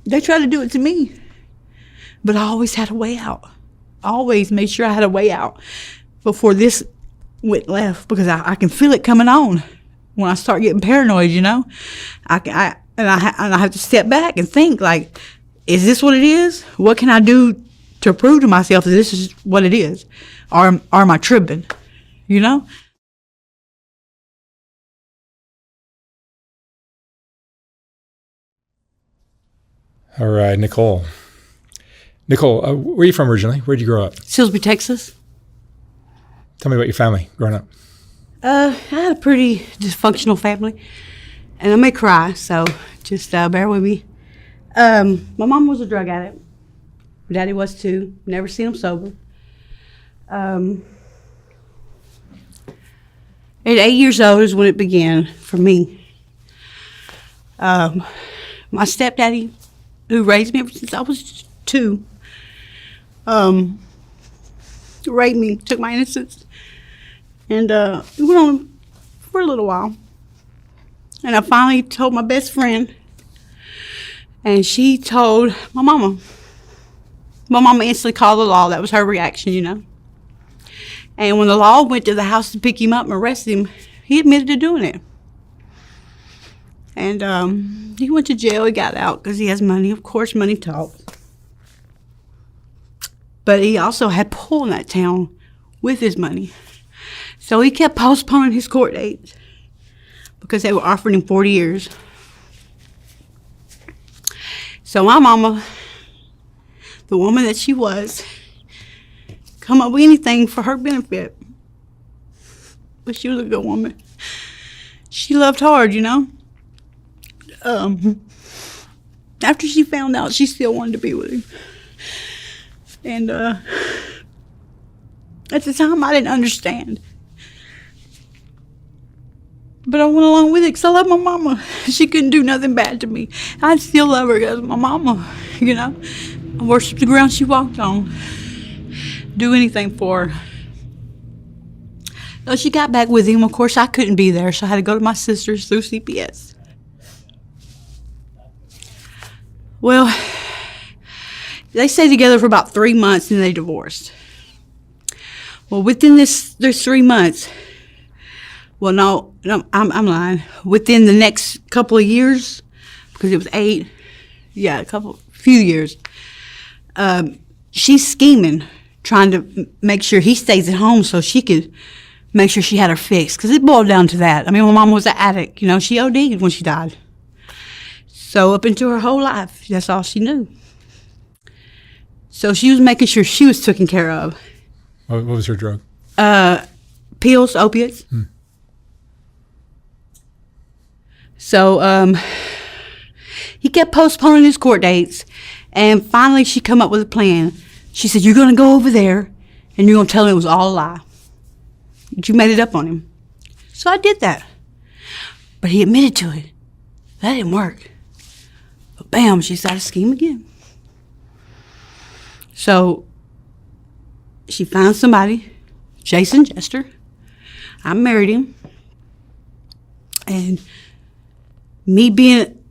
They tried to do it to me. But I always had a way out. I always made sure I had a way out before this went left, because I can feel it coming on when I start getting paranoid, you know. I have to step back and think, like, is this what it is? What can I do to prove to myself that this is what it is? Or am I tripping, you know? All right, Nicole. Nicole, where are you from originally? Where did you grow up? Silsbee, Texas. Tell me about your family growing up. I had a pretty dysfunctional family, and I may cry, so just bear with me. My mom was a drug addict. My daddy was too. Never seen him sober. At 8 years old is when it began for me. My stepdaddy, who raised me ever since I was 2, raped me, took my innocence, and it went on for a little while. And I finally told my best friend, and she told my mama. My mama instantly called the law. That was her reaction, you know. And when the law went to the house to pick him up and arrest him, he admitted to doing it. And he went to jail. He got out because he has money. Of course, money talks. But he also had pull in that town with his money. So he kept postponing his court dates because they were offering him 40 years. So my mama, the woman that she was, come up with anything for her benefit. But she was a good woman. She loved hard, you know. After she found out, she still wanted to be with him. And at the time, I didn't understand. But I went along with it because I love my mama. She couldn't do nothing bad to me. I still love her because my mama, you know. I worship the ground she walked on. Do anything for her. So she got back with him. Of course, I couldn't be there, so I had to go to my sister's through CPS. Well, they stayed together for about 3 months and they divorced. Well, within this 3 months, well, no, I'm lying. Within the next couple of years, because it was 8, few years, she's scheming, trying to make sure he stays at home so she could make sure she had her fixed. Because it boiled down to that. I mean, my mom was an addict. You know, she OD'd when she died. So up into her whole life, that's all she knew. So she was making sure she was taken care of. What was her drug? Pills, opiates. So he kept postponing his court dates, and finally she come up with a plan. She said, "You're going to go over there, and you're going to tell him it was all a lie. That you made it up on him." So I did that. But he admitted to it. That didn't work. But bam, she started to scheme again. So she found somebody, Jason Jester. I married him. And me being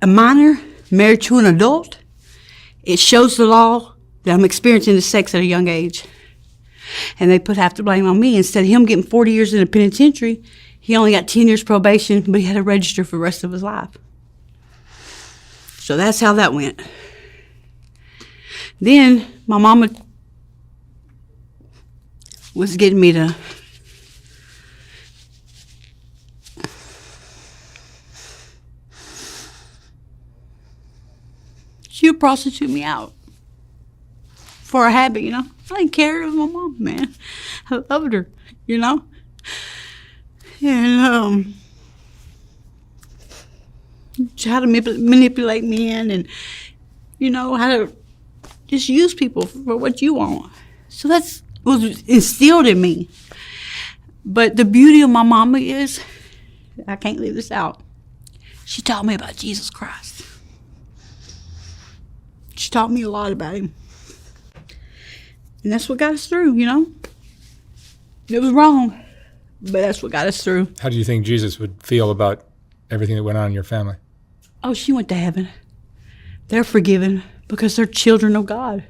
a minor, married to an adult, it shows the law that I'm experiencing the sex at a young age. And they put half the blame on me. Instead of him getting 40 years in the penitentiary, he only got 10 years probation, but he had to register for the rest of his life. So that's how that went. Then my mama was getting me to she would prostitute me out for a habit, you know. I didn't care. It was my mom, man. I loved her, you know. And she had to manipulate men and, you know, how to just use people for what you want. So that's was instilled in me. But the beauty of my mama is, I can't leave this out, she taught me about Jesus Christ. She taught me a lot about him. And that's what got us through, you know. It was wrong, but that's what got us through. How do you think Jesus would feel about everything that went on in your family? Oh, she went to heaven. they're forgiven because they're children of God.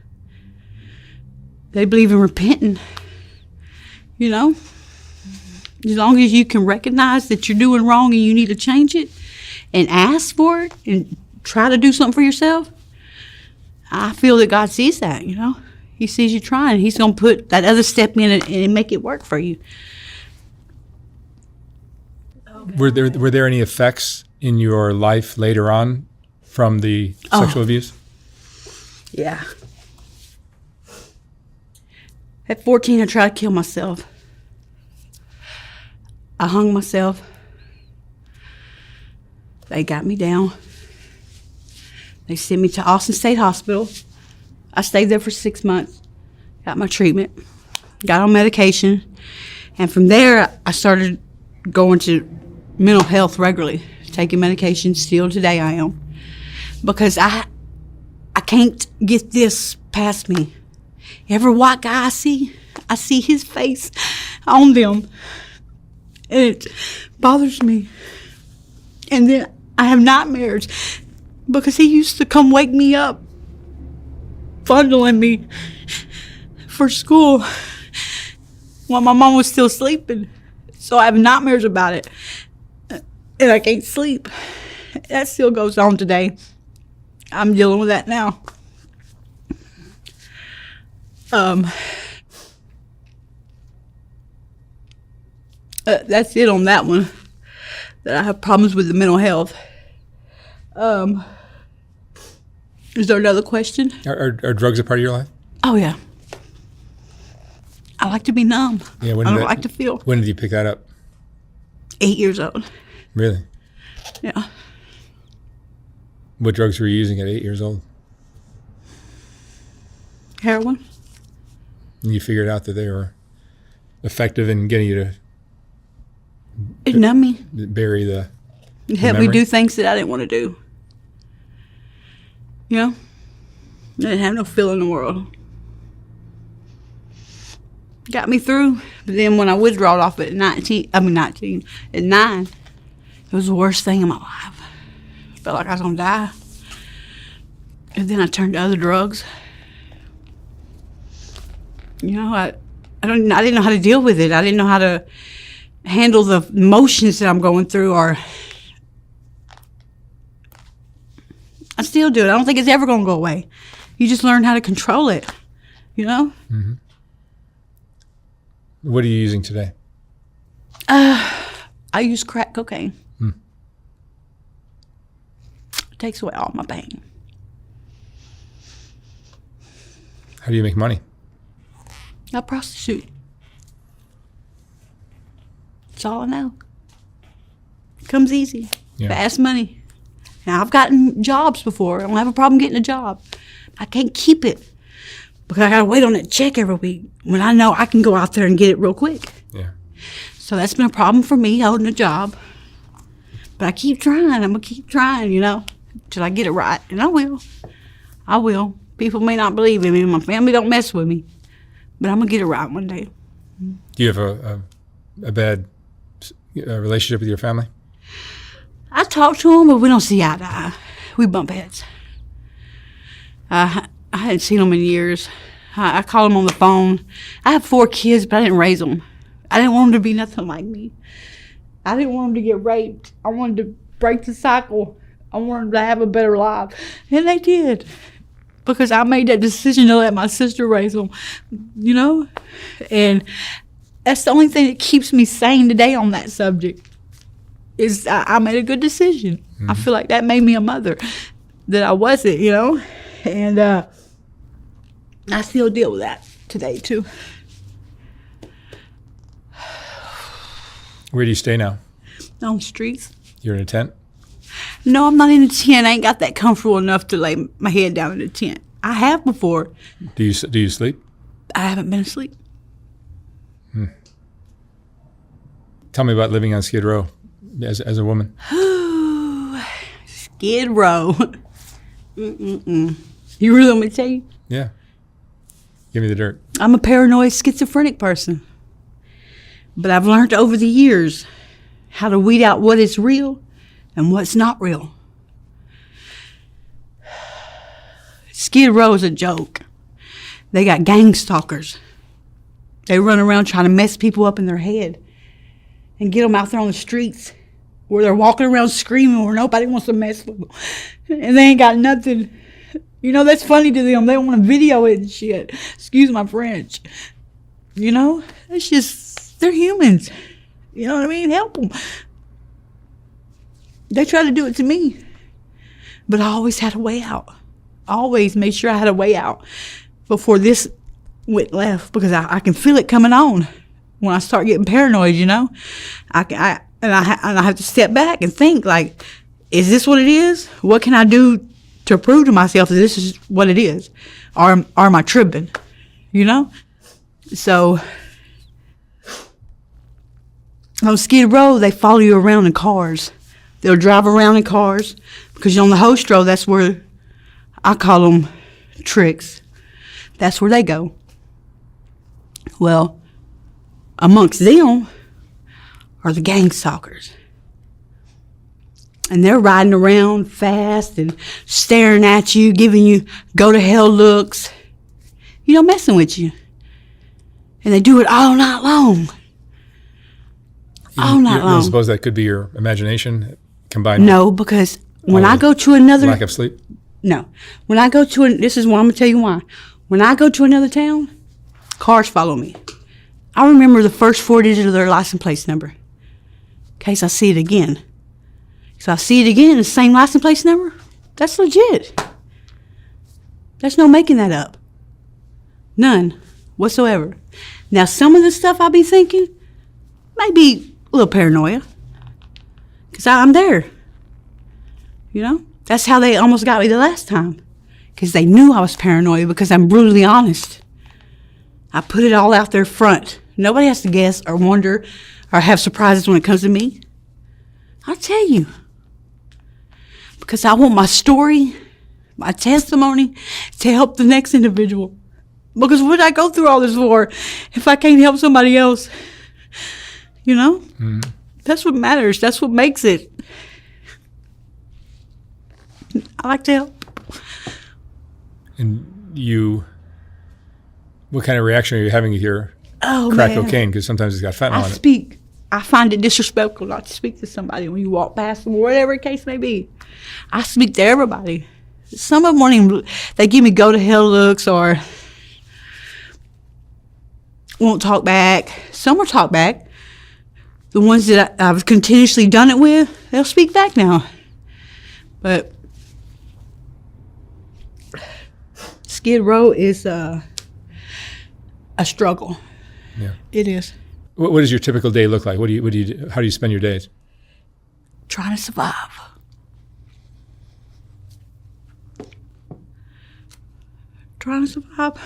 They believe in repenting. You know? As long as you can recognize that you're doing wrong and you need to change it and ask for it and try to do something for yourself, I feel that God sees that, you know? He sees you trying. He's going to put that other step in and make it work for you. Were there any effects in your life later on from the sexual abuse? Yeah. At 14, I tried to kill myself. I hung myself. They got me down. They sent me to Austin State Hospital. I stayed there for 6 months, got my treatment, got on medication, and from there I started going to mental health regularly, taking medication. Still today I am, because I can't get this past me. Every white guy I see his face on them, and it bothers me. And then I have nightmares because he used to come wake me up, fondling me for school while my mom was still sleeping. So I have nightmares about it, and I can't sleep. That still goes on today. I'm dealing with that now. That's it on that one. That I have problems with the mental health. Is there another question? Are drugs a part of your life? Oh, yeah. I like to be numb. Yeah, I don't like to feel. When did you pick that up? 8 years old. Really? Yeah. What drugs were you using at 8 years old? Heroin. And you figured out that they were effective in getting you to It numbed me. bury the It helped me do things that I didn't want to do. You know? I didn't have no feeling in the world. Got me through. But then when I withdrawed off at 9, it was the worst thing in my life. Felt like I was going to die. And then I turned to other drugs. You know, I didn't know how to deal with it. I didn't know how to handle the emotions that I'm going through, or I still do it. I don't think it's ever going to go away. You just learn how to control it, you know? Mm-hmm. What are you using today? I use crack cocaine. It takes away all my pain. How do you make money? I prostitute. That's all I know. Comes easy. Yeah. Fast money. Now, I've gotten jobs before. I don't have a problem getting a job. I can't keep it because I got to wait on that check every week when I know I can go out there and get it real quick. Yeah. So that's been a problem for me, holding a job. But I keep trying. I'm going to keep trying, you know, till I get it right. And I will. I will. People may not believe in me. My family don't mess with me. But I'm going to get it right one day. Do you have a bad relationship with your family? I talk to them, but we don't see eye to eye. We bump heads. I hadn't seen them in years. I call them on the phone. I have 4 kids, but I didn't raise them. I didn't want them to be nothing like me. I didn't want them to get raped. I wanted to break the cycle. I wanted them to have a better life. And they did. Because I made that decision to let my sister raise them, you know? And that's the only thing that keeps me sane today on that subject, is I made a good decision. Mm-hmm. I feel like that made me a mother that I wasn't, you know? And I still deal with that today, too. Where do you stay now? On the streets. You're in a tent? No, I'm not in a tent. I ain't got that comfortable enough to lay my head down in a tent. I have before. Do you sleep? I haven't been asleep. Tell me about living on Skid Row as a woman. Skid Row. You really want me to tell you? Yeah. Give me the dirt. I'm a paranoid schizophrenic person. But I've learned over the years how to weed out what is real and what's not real. Skid Row is a joke. They got gang stalkers. They run around trying to mess people up in their head and get them out there on the streets where they're walking around screaming where nobody wants to mess with them. And they ain't got nothing. You know, that's funny to them. They want to video it and shit. Excuse my French. You know, it's just, they're humans. You know what I mean? Help them. They try to do it to me. But I always had a way out. I always made sure I had a way out before this went left, because I can feel it coming on when I start getting paranoid, you know? I have to step back and think, like, is this what it is? What can I do to prove to myself that this is what it is? Or am I tripping? You know? So, on Skid Row, they follow you around in cars. They'll drive around in cars, because on the host row, that's where I call them tricks. That's where they go. Well, amongst them are the gang stalkers. And they're riding around fast and staring at you, giving you go-to-hell looks, you know, messing with you. And they do it all night long. All night long. You suppose that could be your imagination combined? No, because when I go to another... Lack of sleep? No. When I go to... This is why I'm going to tell you why. When I go to another town, cars follow me. I remember the first 4 digits of their license plate number, in case I see it again. So I see it again, the same license plate number. That's legit. There's no making that up. None whatsoever. Now, some of the stuff I be thinking might be a little paranoia, because I'm there. You know? That's how they almost got me the last time, because they knew I was paranoid, because I'm brutally honest. I put it all out there front. Nobody has to guess or wonder or have surprises when it comes to me. I'll tell you. Because I want my story, my testimony, to help the next individual. Because what would I go through all this for if I can't help somebody else? You know? Mm-hmm. That's what matters. That's what makes it. I like to help. And what kind of reaction are you having to hear crack cocaine? Because sometimes it's got fentanyl in it. I find it disrespectful not to speak to somebody when you walk past them, or whatever the case may be. I speak to everybody. Some of them won't even, they give me go-to-hell looks or won't talk back. Some will talk back. The ones that I've continuously done it with, they'll speak back now. But Skid Row is a struggle. Yeah, it is. What does your typical day look like? What do you do? How do you spend your days? Trying to survive. Trying to survive.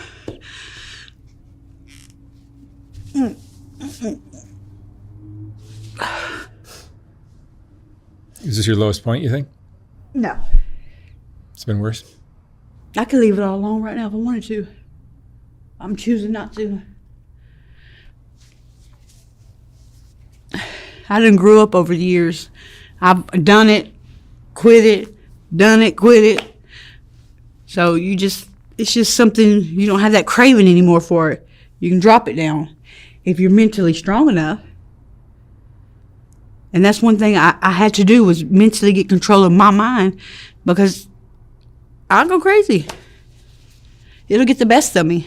Is this your lowest point, you think? No. It's been worse? I could leave it all alone right now if I wanted to. I'm choosing not to. I done grew up over the years. I've done it, quit it, done it, quit it. So it's just something, you don't have that craving anymore for it. You can drop it down if you're mentally strong enough. And that's one thing I had to do, was mentally get control of my mind, because I'll go crazy. It'll get the best of me.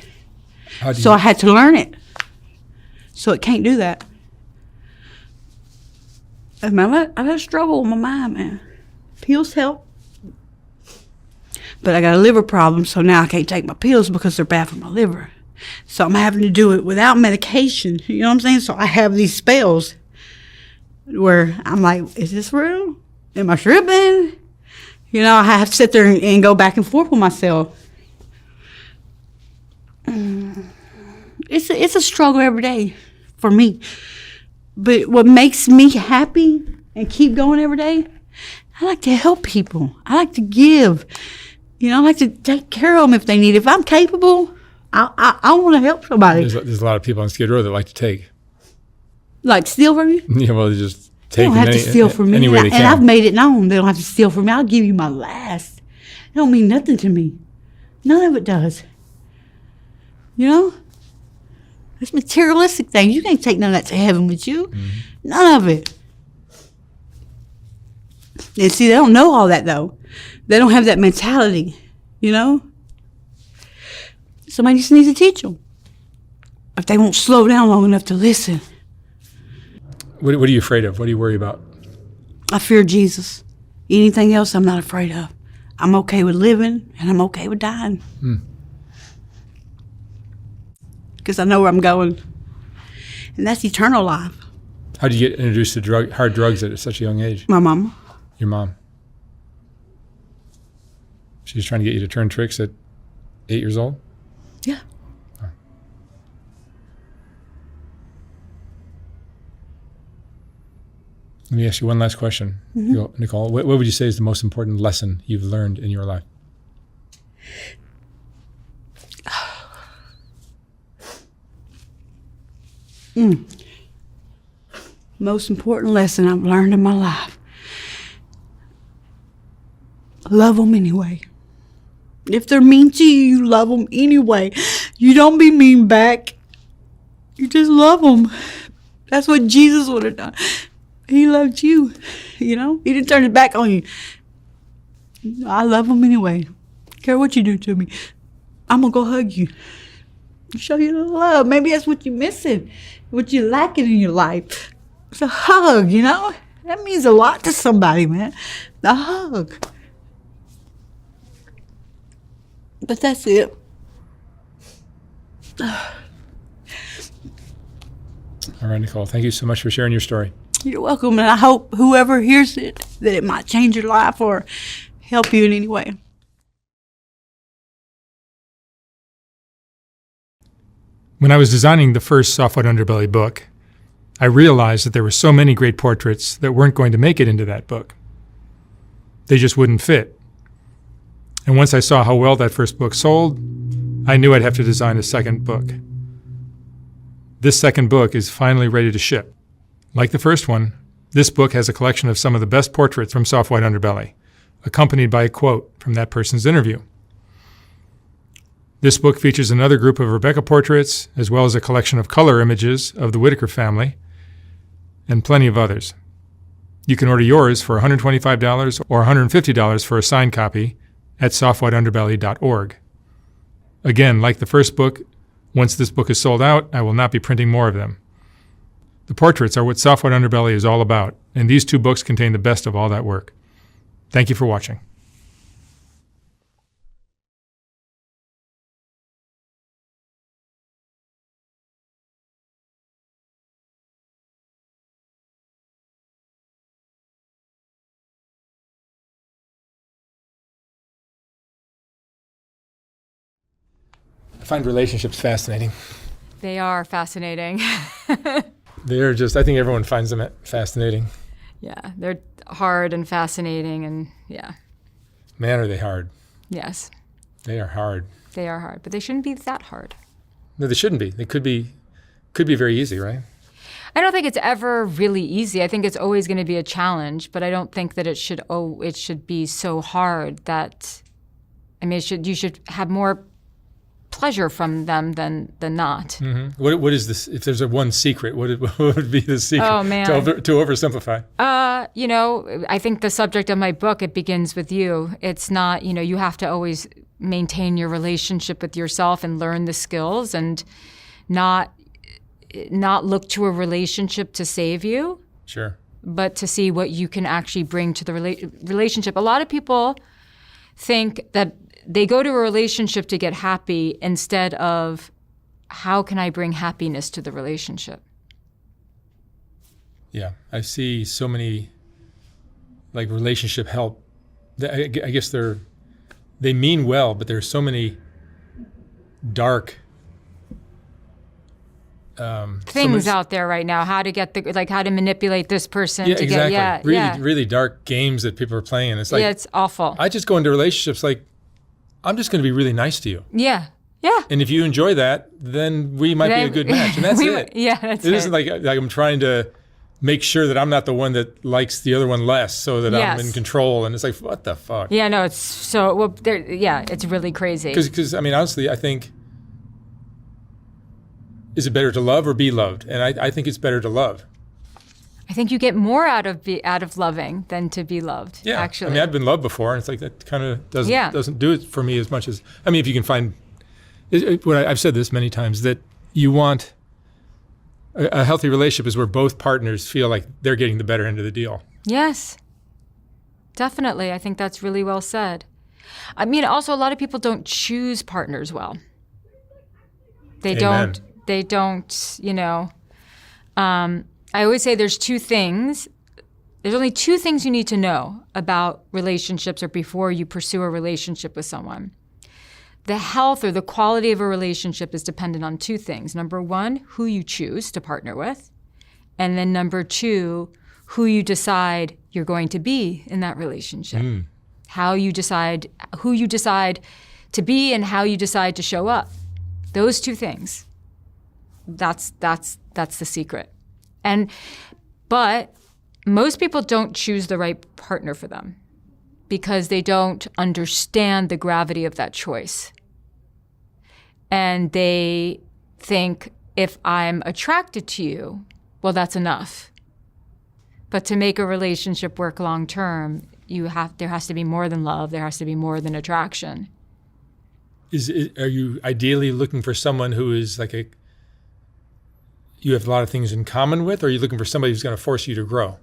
So I had to learn it. So it can't do that. I've had a struggle with my mind, man. Pills help. But I got a liver problem, so now I can't take my pills because they're bad for my liver. So I'm having to do it without medication. You know what I'm saying? So I have these spells where I'm like, is this real? Am I tripping? You know, I have to sit there and go back and forth with myself. It's a struggle every day for me. But what makes me happy and keep going every day, I like to help people. I like to give. You know, I like to take care of them if they need it. If I'm capable, I want to help somebody. There's a lot of people on Skid Row that like to take. Like steal from you? Yeah, well, they just take. They don't have to steal from me. Any way they can. And I've made it known they don't have to steal from me. I'll give you my last. It don't mean nothing to me. None of it does. You know? It's materialistic things. You can't take none of that to heaven with you. None of it. And see, they don't know all that, though. They don't have that mentality, you know? Somebody just needs to teach them. If they won't slow down long enough to listen. What are you afraid of? What do you worry about? I fear Jesus. Anything else I'm not afraid of. I'm okay with living, and I'm okay with dying. Because I know where I'm going. And that's eternal life. How did you get introduced to hard drugs at such a young age? My mama. Your mom. She was trying to get you to turn tricks at 8 years old? Yeah. Oh. Let me ask you one last question. Nicole, what would you say is the most important lesson you've learned in your life? Most important lesson I've learned in my life. Love them anyway. If they're mean to you, you love them anyway. You don't be mean back. You just love them. That's what Jesus would have done. He loved you, you know? He didn't turn his back on you. I love them anyway. Care what you do to me. I'm going to go hug you. Show you the love. Maybe that's what you're missing. What you're lacking in your life. It's a hug, you know? That means a lot to somebody, man. The hug. But that's it. All right, Nicole. Thank you so much for sharing your story. You're welcome, and I hope whoever hears it, that it might change your life or help you in any way. When I was designing the first Soft White Underbelly book, I realized that there were so many great portraits that weren't going to make it into that book. They just wouldn't fit. And once I saw how well that first book sold, I knew I'd have to design a second book. This second book is finally ready to ship. Like the first one, this book has a collection of some of the best portraits from Soft White Underbelly, accompanied by a quote from that person's interview. This book features another group of Rebecca portraits, as well as a collection of color images of the Whitaker family, and plenty of others. You can order yours for $125 or $150 for a signed copy at softwhiteunderbelly.org. Again, like the first book, once this book is sold out, I will not be printing more of them. The portraits are what Soft White Underbelly is all about, and these two books contain the best of all that work. Thank you for watching. I find relationships fascinating. They are fascinating. They're just, I think everyone finds them fascinating. Yeah, they're hard and fascinating, and yeah. Man, are they hard. Yes. They are hard. They are hard, but they shouldn't be that hard. No, they shouldn't be. They could be very easy, right? I don't think it's ever really easy. I think it's always going to be a challenge, but I don't think that it should be so hard that, I mean, you should have more pleasure from them than not. Mm-hmm. What is this? If there's a one secret, what would be the secret? Oh, man. To oversimplify. I think the subject of my book, it begins with you. It's not, you have to always maintain your relationship with yourself and learn the skills and not look to a relationship to save you. Sure. But to see what you can actually bring to the relationship. A lot of people think that they go to a relationship to get happy instead of how can I bring happiness to the relationship? Yeah, I see so many like relationship help. I guess they mean well, but there's so many dark things out there right now. How to get how to manipulate this person to exactly. get really dark games that people are playing. It's like it's awful. I just go into relationships like I'm just going to be really nice to you. Yeah. And if you enjoy that, then we might be a good match, and that's it. Yeah, that's it. It isn't like I'm trying to make sure that I'm not the one that likes the other one less, so that I'm in control. And it's like, what the fuck? Yeah, no, it's so, well, it's really crazy. Because I mean, honestly, I think, is it better to love or be loved? And I think it's better to love. I think you get more out of loving than to be loved. Yeah, actually. I mean, I've been loved before, and it's like that kind of doesn't do it for me as much as, I mean, if you can find, I've said this many times, that you want a healthy relationship is where both partners feel like they're getting the better end of the deal. Yes, definitely. I think that's really well said. I mean, also, a lot of people don't choose partners well. They Amen. don't, you know. I always say there's only two things you need to know about relationships or before you pursue a relationship with someone. The health or the quality of a relationship is dependent on two things. Number one, who you choose to partner with. And then number two, who you decide you're going to be in that relationship. Who you decide to be and how you decide to show up. Those two things. That's the secret. But most people don't choose the right partner for them because they don't understand the gravity of that choice. And they think, if I'm attracted to you, well, that's enough. But to make a relationship work long term, there has to be more than love. There has to be more than attraction. Are you ideally looking for someone who is like you have a lot of things in common with, or are you looking for somebody who's going to force you to grow?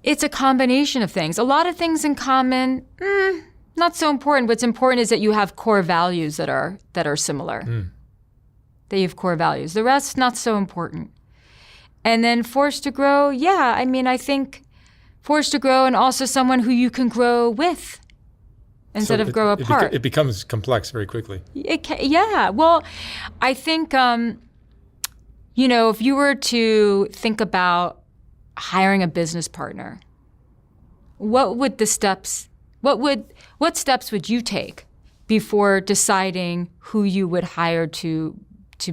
It's a combination of things. A lot of things in common, not so important. What's important is that you have core values that are similar. That you have core values. The rest, not so important. And then forced to grow, yeah. I mean, I think forced to grow, and also someone who you can grow with instead of grow apart. It becomes complex very quickly. Yeah. Well, I think, if you were to think about hiring a business partner, what steps would you take before deciding who you would hire to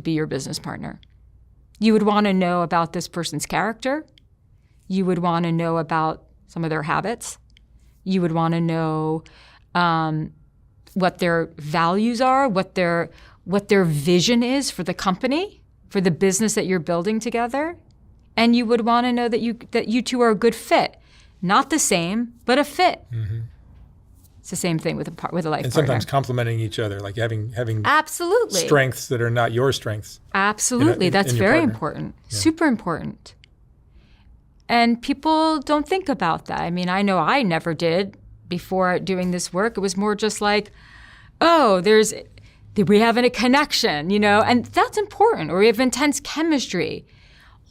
be your business partner? You would want to know about this person's character. You would want to know about some of their habits. You would want to know what their values are, what their vision is for the company, for the business that you're building together. And you would want to know that you two are a good fit. Not the same, but a fit. Mm-hmm. It's the same thing with a life partner. And sometimes complementing each other, like having absolutely strengths that are not your strengths. Absolutely. That's very important. Yeah. Super important. And people don't think about that. I mean, I know I never did before doing this work. It was more just like, oh, we have a connection, and that's important. Or we have intense chemistry.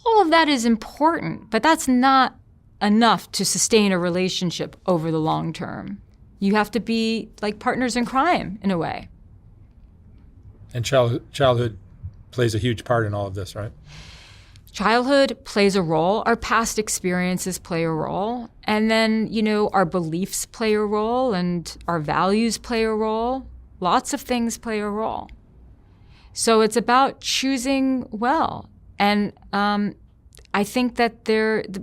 All of that is important, but that's not enough to sustain a relationship over the long term. You have to be like partners in crime, in a way. And childhood plays a huge part in all of this, right? Childhood plays a role. Our past experiences play a role. And then, our beliefs play a role, and our values play a role. Lots of things play a role. So it's about choosing well. And I think that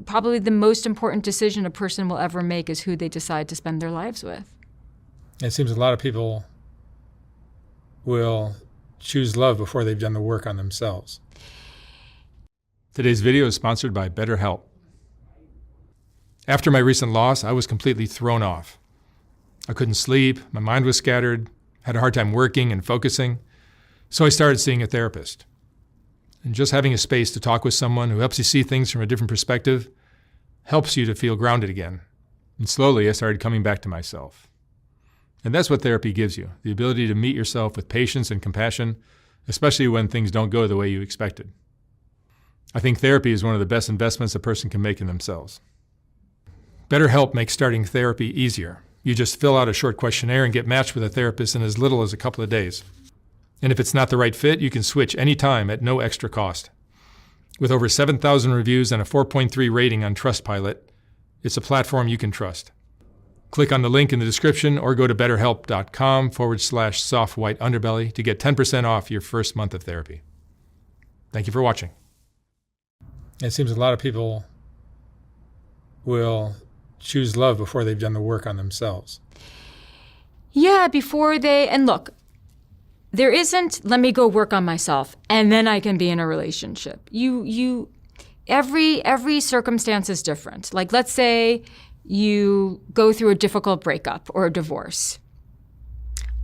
probably the most important decision a person will ever make is who they decide to spend their lives with. It seems a lot of people will choose love before they've done the work on themselves. Today's video is sponsored by BetterHelp. After my recent loss, I was completely thrown off. I couldn't sleep, my mind was scattered, had a hard time working and focusing, so I started seeing a therapist. And just having a space to talk with someone who helps you see things from a different perspective helps you to feel grounded again. And slowly, I started coming back to myself. And that's what therapy gives you, the ability to meet yourself with patience and compassion, especially when things don't go the way you expected. I think therapy is one of the best investments a person can make in themselves. BetterHelp makes starting therapy easier. You just fill out a short questionnaire and get matched with a therapist in as little as a couple of days. And if it's not the right fit, you can switch anytime at no extra cost. With over 7,000 reviews and a 4.3 rating on Trustpilot, it's a platform you can trust. Click on the link in the description or go to betterhelp.com/soft white underbelly to get 10% off your first month of therapy. Thank you for watching. It seems a lot of people will choose love before they've done the work on themselves. Yeah, and look, there isn't, let me go work on myself and then I can be in a relationship. Every circumstance is different. Like, let's say you go through a difficult breakup or a divorce.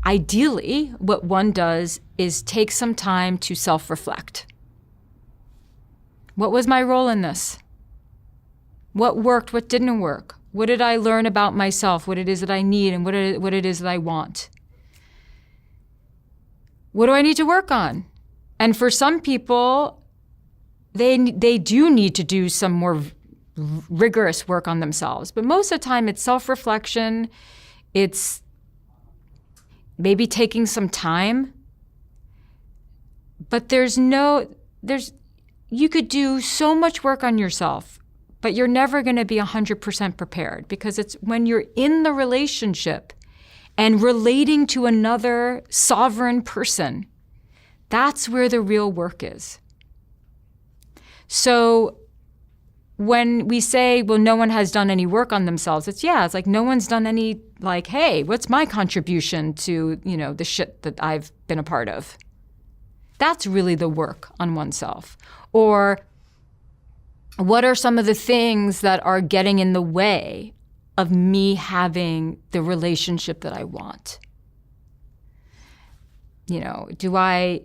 Ideally, what one does is take some time to self-reflect. What was my role in this? What worked? What didn't work? What did I learn about myself? What it is that I need and what it is that I want? What do I need to work on? And for some people, they do need to do some more rigorous work on themselves. But most of the time, it's self-reflection. It's maybe taking some time. But you could do so much work on yourself, but you're never going to be 100% prepared, because it's when you're in the relationship and relating to another sovereign person, that's where the real work is. So when we say, well, no one has done any work on themselves, it's like no one's done any, like, hey, what's my contribution to, the shit that I've been a part of? That's really the work on oneself. Or what are some of the things that are getting in the way of me having the relationship that I want? Do I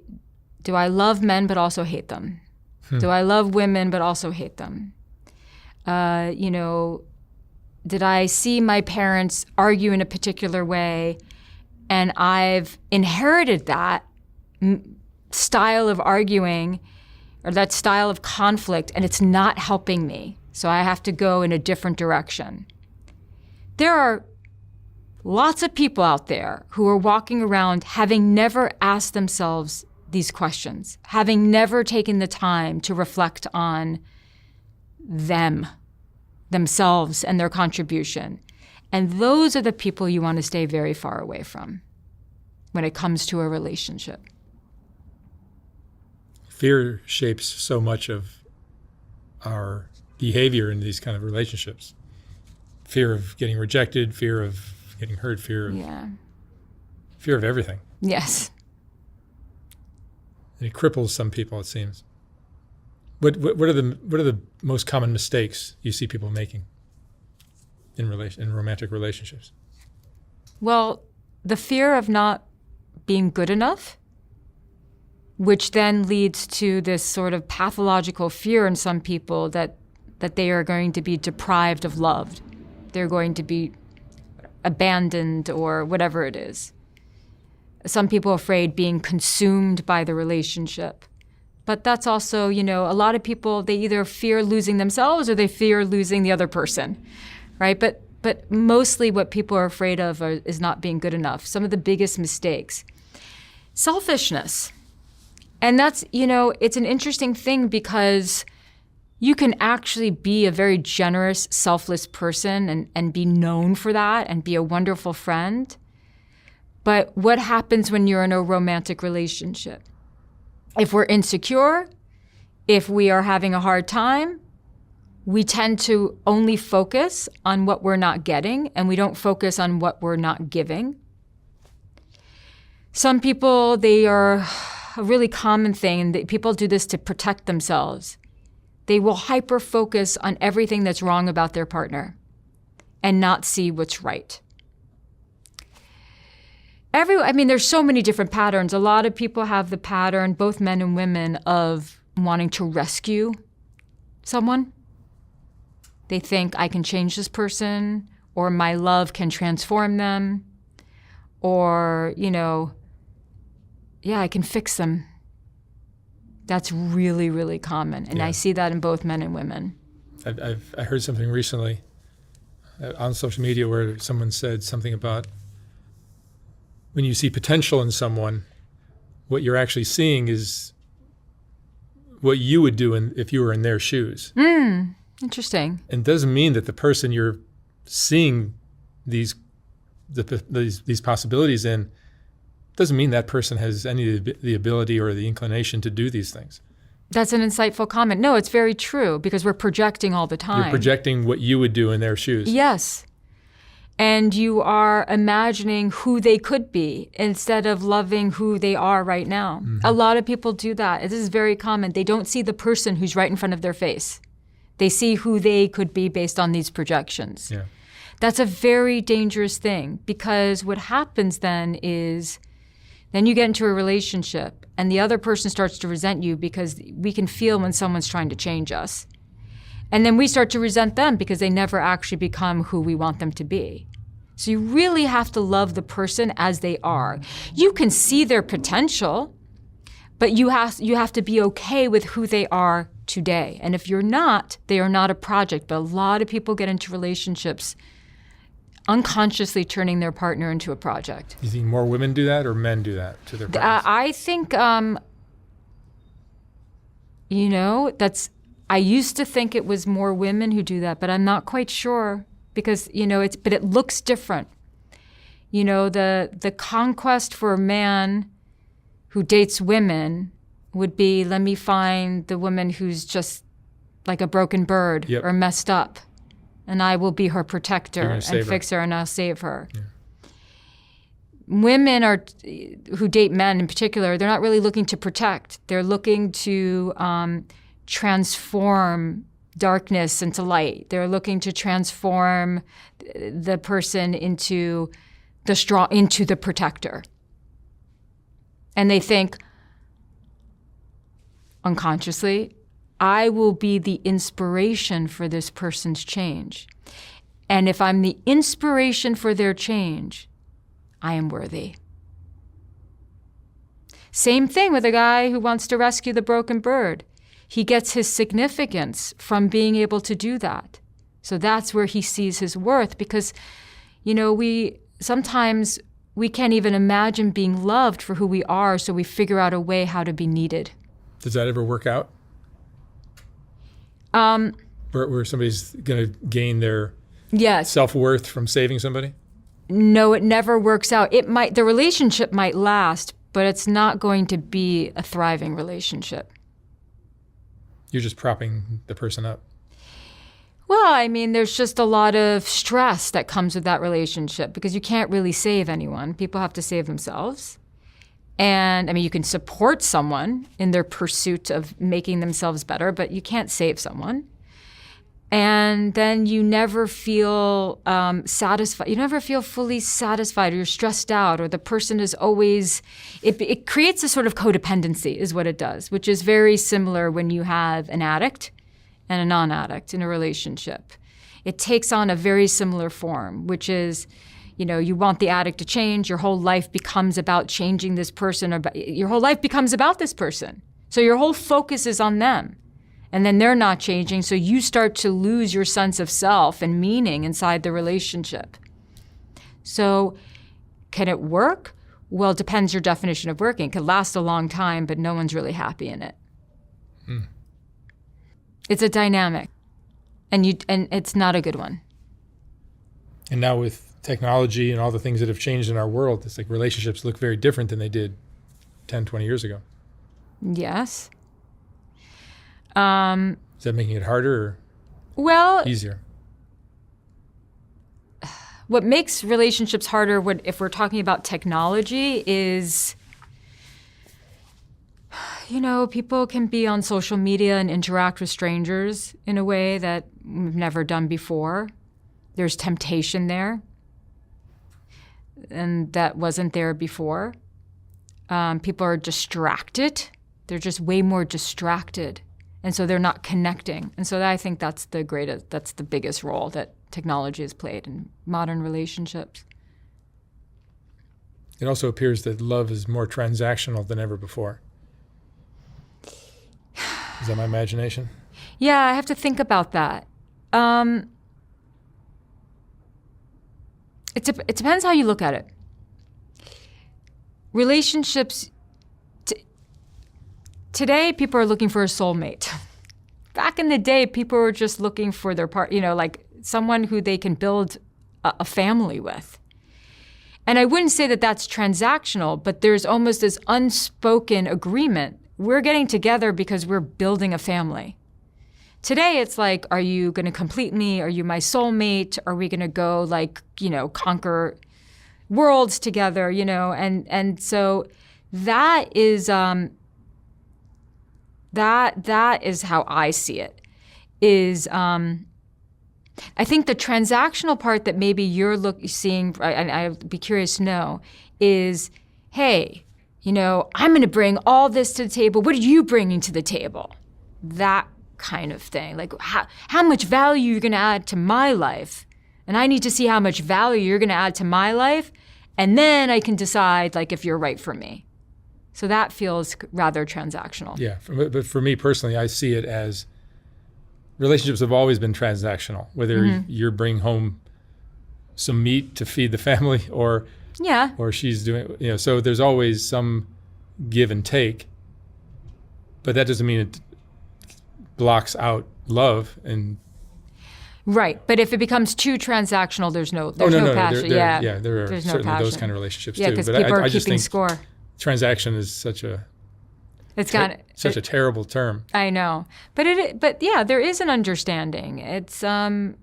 love men but also hate them? Do I love women but also hate them? Did I see my parents argue in a particular way and I've inherited that style of arguing or that style of conflict, and it's not helping me, so I have to go in a different direction? There are lots of people out there who are walking around having never asked themselves these questions, having never taken the time to reflect on themselves and their contribution. And those are the people you want to stay very far away from when it comes to a relationship. Fear shapes so much of our behavior in these kind of relationships. Fear of getting rejected, fear of getting hurt, fear of everything. Yes. And it cripples some people, it seems. What are the most common mistakes you see people making in romantic relationships? Well, the fear of not being good enough, which then leads to this sort of pathological fear in some people that they are going to be deprived of love. They're going to be abandoned or whatever it is. Some people are afraid being consumed by the relationship. But that's also, a lot of people, they either fear losing themselves or they fear losing the other person, right? But mostly what people are afraid of is not being good enough. Some of the biggest mistakes. Selfishness. And that's, it's an interesting thing because you can actually be a very generous, selfless person and be known for that and be a wonderful friend. But what happens when you're in a romantic relationship? If we're insecure, if we are having a hard time, we tend to only focus on what we're not getting and we don't focus on what we're not giving. Some people, they are a really common thing, and people do this to protect themselves. They will hyper-focus on everything that's wrong about their partner and not see what's right. There's so many different patterns. A lot of people have the pattern, both men and women, of wanting to rescue someone. They think, I can change this person, or my love can transform them, or, I can fix them. That's really, really common. And I see that in both men and women. I heard something recently on social media where someone said something about when you see potential in someone, what you're actually seeing is what you would do if you were in their shoes. Interesting. And it doesn't mean that the person you're seeing these possibilities in doesn't mean that person has any of the ability or the inclination to do these things. That's an insightful comment. No, it's very true because we're projecting all the time. You're projecting what you would do in their shoes. Yes. And you are imagining who they could be instead of loving who they are right now. Mm-hmm. A lot of people do that. This is very common. They don't see the person who's right in front of their face. They see who they could be based on these projections. Yeah. That's a very dangerous thing because what happens then is then you get into a relationship and the other person starts to resent you because we can feel when someone's trying to change us. And then we start to resent them because they never actually become who we want them to be. So you really have to love the person as they are. You can see their potential, but you have to be okay with who they are today. And if you're not, they are not a project. But a lot of people get into relationships unconsciously turning their partner into a project. You think more women do that or men do that to their partners? I think, I used to think it was more women who do that, but I'm not quite sure because, but it looks different. The conquest for a man who dates women would be, let me find the woman who's just like a broken bird or messed up, and I will be her protector and fix her and I'll save her. Yeah. Women who date men in particular, they're not really looking to protect. They're looking to transform darkness into light. They're looking to transform the person into the protector. And they think unconsciously, I will be the inspiration for this person's change. And if I'm the inspiration for their change, I am worthy. Same thing with a guy who wants to rescue the broken bird. He gets his significance from being able to do that. So that's where he sees his worth because, sometimes we can't even imagine being loved for who we are, so we figure out a way how to be needed. Does that ever work out? Where somebody's going to gain their self-worth from saving somebody? No, it never works out. The relationship might last, but it's not going to be a thriving relationship. You're just propping the person up. Well, there's just a lot of stress that comes with that relationship because you can't really save anyone. People have to save themselves. And you can support someone in their pursuit of making themselves better, but you can't save someone. And then you never feel satisfied. You never feel fully satisfied, or you're stressed out, or the person is always, it creates a sort of codependency is what it does, which is very similar when you have an addict and a non-addict in a relationship. It takes on a very similar form, which is, you want the addict to change. Your whole life becomes about changing this person, or your whole life becomes about this person. So your whole focus is on them. And then they're not changing, so you start to lose your sense of self and meaning inside the relationship. So can it work? Well, it depends your definition of working. It could last a long time, but no one's really happy in it. It's a dynamic, and it's not a good one. And now with technology and all the things that have changed in our world, it's like relationships look very different than they did 10, 20 years ago. Yes. Is that making it harder or easier? What makes relationships harder if we're talking about technology is, people can be on social media and interact with strangers in a way that we've never done before. There's temptation there, and that wasn't there before. People are distracted. They're just way more distracted. And so they're not connecting. And so I think that's the biggest role that technology has played in modern relationships. It also appears that love is more transactional than ever before. Is that my imagination? Yeah, I have to think about that. It depends how you look at it. Relationships... Today, people are looking for a soulmate. Back in the day, people were just looking for their like someone who they can build a family with. And I wouldn't say that that's transactional, but there's almost this unspoken agreement we're getting together because we're building a family. Today, it's like, are you going to complete me? Are you my soulmate? Are we going to go conquer worlds together? And so that is that is how I see it. I think the transactional part that maybe you're seeing, and I'd be curious to know, is, hey, I'm going to bring all this to the table. What are you bringing to the table? That kind of thing. Like, how much value you're going to add to my life, and I need to see how much value you're going to add to my life, and then I can decide if you're right for me. So that feels rather transactional. Yeah, but for me personally, I see it as relationships have always been transactional. Whether you're bringing home some meat to feed the family, or she's doing, so there's always some give and take. But that doesn't mean it blocks out love and. Right, but if it becomes too transactional, there's no passion. There are there's certainly no those kind of relationships too. Yeah, because but people are I just keeping think score. Transaction is such a a terrible term. I know, but there is an understanding. It's a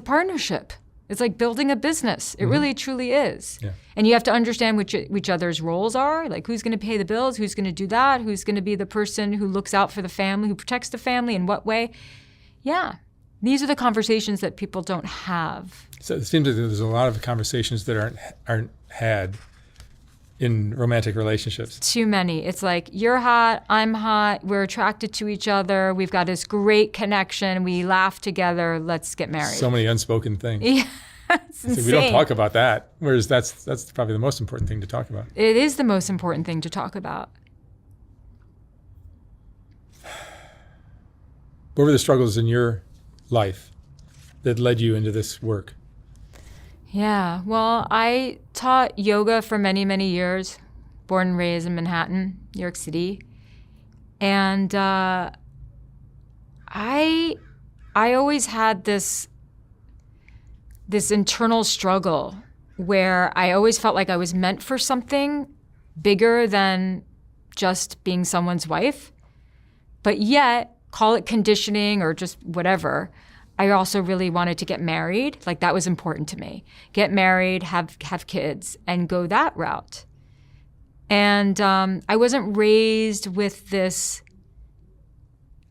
partnership. It's like building a business. It really truly is. Yeah. And you have to understand which each other's roles are. Like, who's going to pay the bills? Who's going to do that? Who's going to be the person who looks out for the family, who protects the family, in what way? Yeah. These are the conversations that people don't have. So it seems like there's a lot of conversations that aren't had in romantic relationships. Too many. It's like, you're hot, I'm hot, we're attracted to each other, we've got this great connection, we laugh together, let's get married. So many unspoken things. Yeah, it's insane. So we don't talk about that, whereas that's probably the most important thing to talk about. It is the most important thing to talk about. What were the struggles in your life that led you into this work? Yeah, well, I taught yoga for many, many years, born and raised in Manhattan, New York City. And I always had this internal struggle where I always felt like I was meant for something bigger than just being someone's wife. But yet, call it conditioning or just whatever, I also really wanted to get married. Like, that was important to me. Get married, have kids, and go that route. And I wasn't raised with this.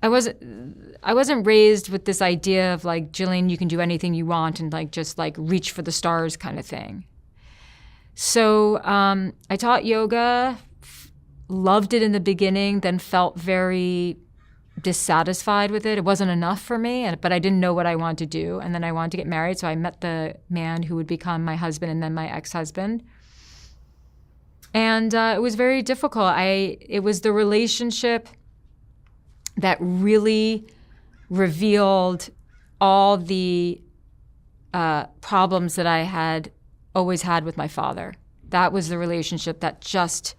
I wasn't raised with this idea of like, Jillian, you can do anything you want and just reach for the stars kind of thing. So I taught yoga, loved it in the beginning, then felt very dissatisfied with it. It wasn't enough for me, but I didn't know what I wanted to do. And then I wanted to get married, so I met the man who would become my husband and then my ex-husband. And it was very difficult. It was the relationship that really revealed all the problems that I had always had with my father. That was the relationship that just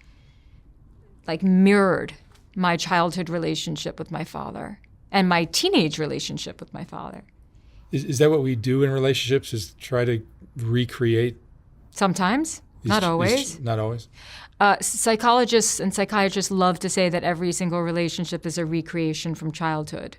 mirrored my childhood relationship with my father and my teenage relationship with my father. Is that what we do in relationships, is try to recreate? Sometimes, not always. Not always? Psychologists and psychiatrists love to say that every single relationship is a recreation from childhood.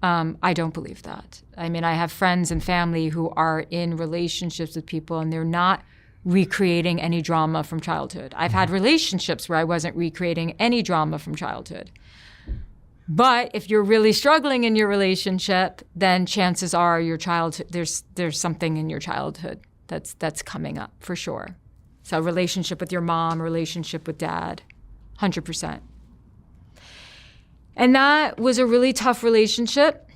I don't believe that. I mean, I have friends and family who are in relationships with people and they're not recreating any drama from childhood. I've had relationships where I wasn't recreating any drama from childhood. But if you're really struggling in your relationship, then chances are your childhood, there's something in your childhood that's coming up for sure. So relationship with your mom, relationship with dad, 100%. And that was a really tough relationship.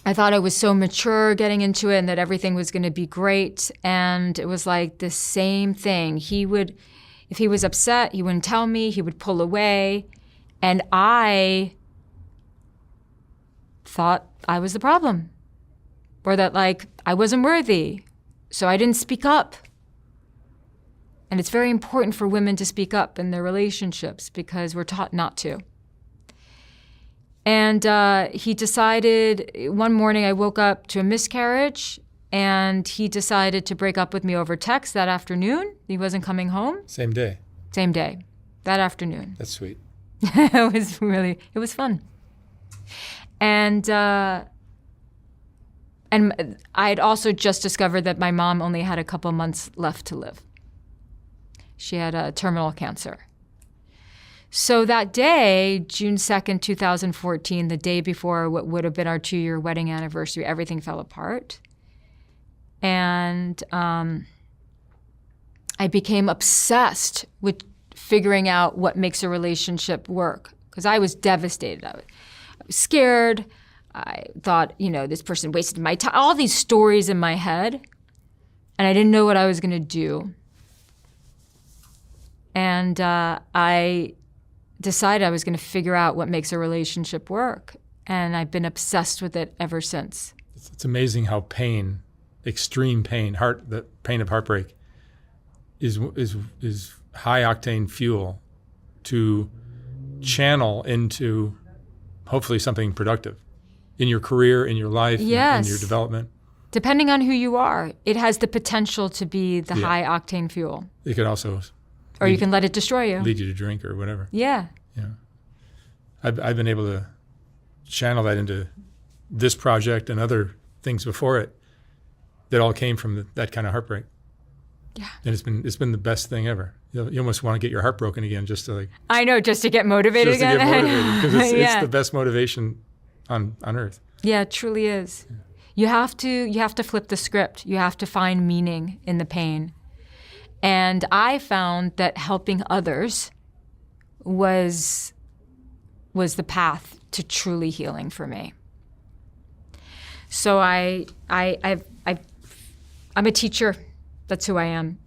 I thought I was so mature getting into it and that everything was going to be great. And it was like the same thing. If he was upset, he wouldn't tell me, he would pull away. And I thought I was the problem, or that I wasn't worthy. So I didn't speak up. And it's very important for women to speak up in their relationships because we're taught not to. And he decided, one morning I woke up to a miscarriage, and he decided to break up with me over text that afternoon. He wasn't coming home. Same day. Same day. that afternoon. That's sweet. It was fun. And I had also just discovered that my mom only had a couple months left to live. She had terminal cancer. So that day, June 2nd, 2014, the day before what would have been our 2-year wedding anniversary, everything fell apart. And I became obsessed with figuring out what makes a relationship work, because I was devastated. I was scared. I thought, this person wasted my time, all these stories in my head, and I didn't know what I was going to do. And I decided I was going to figure out what makes a relationship work, and I've been obsessed with it ever since. It's amazing how pain, extreme pain, the pain of heartbreak, is high octane fuel to channel into hopefully something productive in your career, in your life, yes. in your development. Depending on who you are, it has the potential to be the high octane fuel. It could also, or you can let it destroy you. Lead you to drink or whatever. Yeah. I've been able to channel that into this project and other things before it that all came from that kind of heartbreak. Yeah. And it's been the best thing ever. You almost want to get your heart broken again just to I know, just to get motivated again. Just to get motivated, because it's the best motivation on earth. Yeah, it truly is. Yeah. You have to flip the script. You have to find meaning in the pain. And I found that helping others was the path to truly healing for me. So I'm a teacher. That's who I am.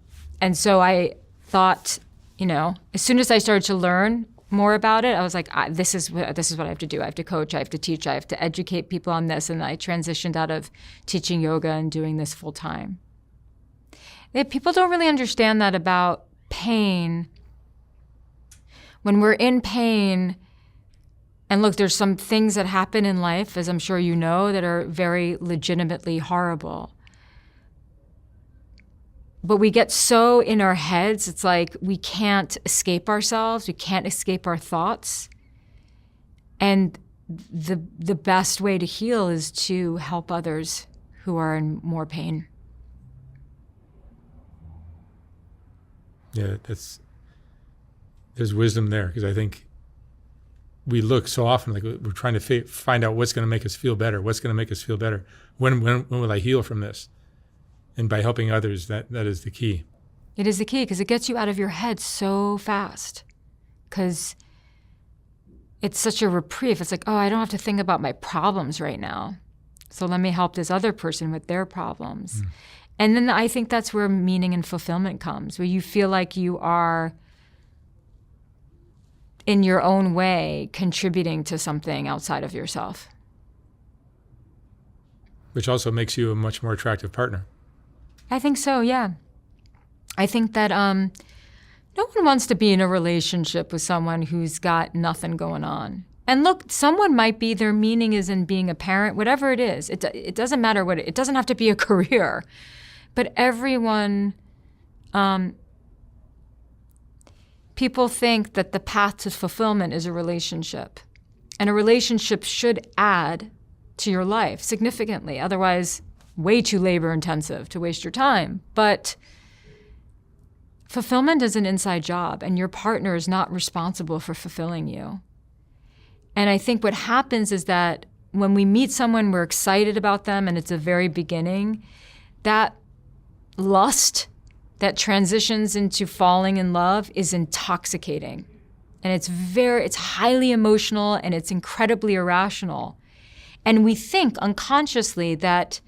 And so I thought, as soon as I started to learn more about it, I was like, this is what I have to do. I have to coach, I have to teach, I have to educate people on this. And I transitioned out of teaching yoga and doing this full time. People don't really understand that about pain. When we're in pain, and look, there's some things that happen in life, as I'm sure you know, that are very legitimately horrible. But we get so in our heads, it's like we can't escape ourselves, we can't escape our thoughts. And the best way to heal is to help others who are in more pain. Yeah, there's wisdom there, because I think we look so often like we're trying to find out what's going to make us feel better. What's going to make us feel better? When will I heal from this? And by helping others, that is the key. It is the key, because it gets you out of your head so fast. Because it's such a reprieve. It's like, I don't have to think about my problems right now. So let me help this other person with their problems. Mm. And then I think that's where meaning and fulfillment comes, where you feel like you are, in your own way, contributing to something outside of yourself. Which also makes you a much more attractive partner. I think so, yeah. I think that no one wants to be in a relationship with someone who's got nothing going on. And look, someone might be, their meaning is in being a parent, whatever it is. It doesn't matter it doesn't have to be a career. But everyone, people think that the path to fulfillment is a relationship. And a relationship should add to your life significantly. Otherwise, way too labor intensive to waste your time. But fulfillment is an inside job, and your partner is not responsible for fulfilling you. And I think what happens is that when we meet someone, we're excited about them, and it's a very beginning, that lust that transitions into falling in love is intoxicating. And it's highly emotional, and it's incredibly irrational. And we think unconsciously that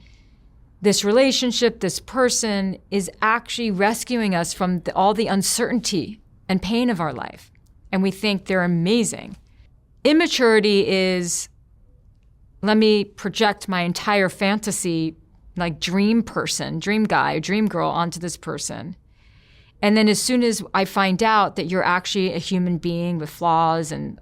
this relationship, this person, is actually rescuing us from all the uncertainty and pain of our life. And we think they're amazing. Immaturity is, let me project my entire fantasy, like dream person, dream guy, dream girl onto this person. And then as soon as I find out that you're actually a human being with flaws and,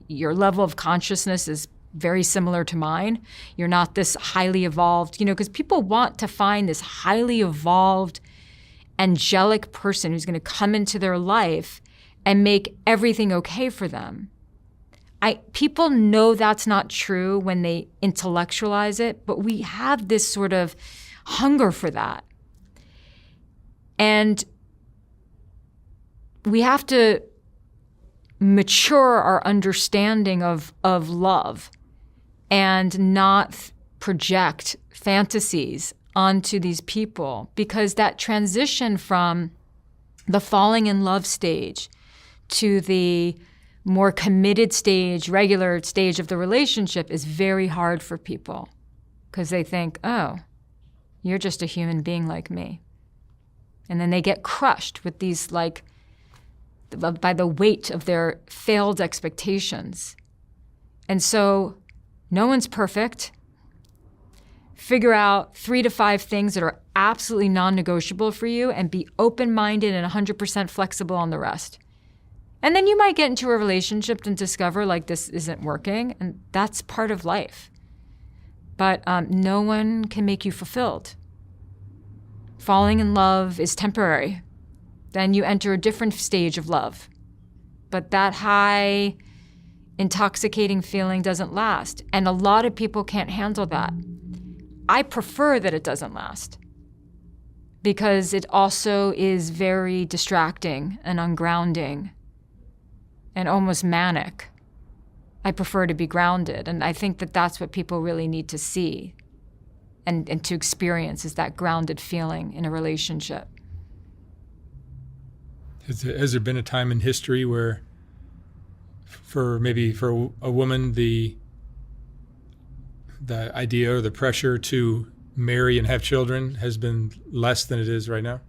your level of consciousness is very similar to mine, you're not this highly evolved, because people want to find this highly evolved, angelic person who's going to come into their life and make everything okay for them. People know that's not true when they intellectualize it, but we have this sort of hunger for that. And we have to mature our understanding of love and not project fantasies onto these people, because that transition from the falling in love stage to the more committed stage, regular stage of the relationship is very hard for people, because they think, oh, you're just a human being like me. And then they get crushed with these, like, by the weight of their failed expectations. And so no one's perfect. Figure out 3 to 5 things that are absolutely non-negotiable for you and be open-minded and 100% flexible on the rest. And then you might get into a relationship and discover, like, this isn't working, and that's part of life. But no one can make you fulfilled. Falling in love is temporary. Then you enter a different stage of love. But that high, intoxicating feeling doesn't last. And a lot of people can't handle that. I prefer that it doesn't last, because it also is very distracting and ungrounding and almost manic. I prefer to be grounded. And I think that that's what people really need to see and to experience, is that grounded feeling in a relationship. Has there been a time in history where, for a woman, the idea or the pressure to marry and have children has been less than it is right now?